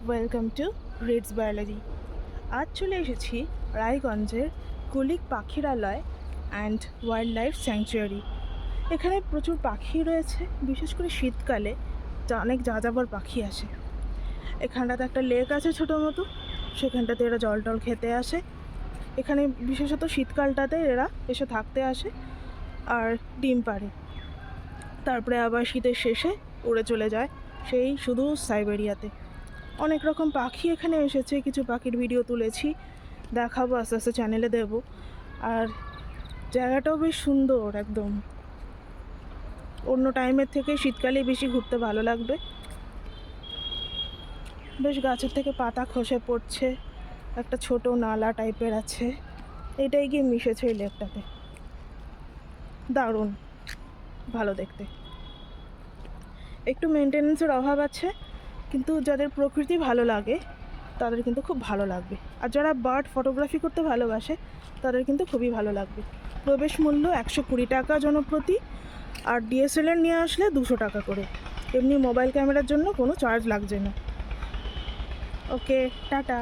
Welcome to reads biology. আজ চলে এসেছি রায়গঞ্জের কুলিক পাখিরালয় অ্যান্ড ওয়াইল্ড লাইফ স্যাংচুয়ারি। এখানে প্রচুর পাখি রয়েছে, বিশেষ করে শীতকালে অনেক যাযাবর পাখি আসে। এখানটাতে একটা লেক আছে ছোটো মতো, সেখানটাতে এরা জল টল খেতে আসে। এখানে বিশেষত শীতকালটাতে এরা এসে থাকতে আসে আর ডিম পাড়ে। তারপরে আবার শীতের শেষে উড়ে চলে যায় সেই শুধু সাইবেরিয়াতে। অনেক রকম পাখি এখানে এসেছে, কিছু পাখির ভিডিও তুলেছি, দেখাবো আস্তে আস্তে চ্যানেলে দেব। আর জায়গাটাও বেশ সুন্দর, একদম অন্য টাইমের থেকে শীতকালে বেশি ঘুরতে ভালো লাগবে। বেশ গাছের থেকে পাতা খসে পড়ছে, একটা ছোট নালা টাইপের আছে, এটাই গিয়ে মিশেছে এই লেকটাতে। দারুণ ভালো দেখতে। একটু মেনটেন্যান্সের অভাব আছে, কিন্তু যাদের প্রকৃতি ভালো লাগে তাদের কিন্তু খুব ভালো লাগবে। আর যারা বার্ড ফটোগ্রাফি করতে ভালোবাসে তাদের কিন্তু খুবই ভালো লাগবে। প্রবেশ মূল্য 120 টাকা জনপ্রতি, আর ডিএসএলআর নিয়ে আসলে 200 টাকা করে। এমনি মোবাইল ক্যামেরার জন্য কোনো চার্জ লাগছে না। ওকে, টাটা।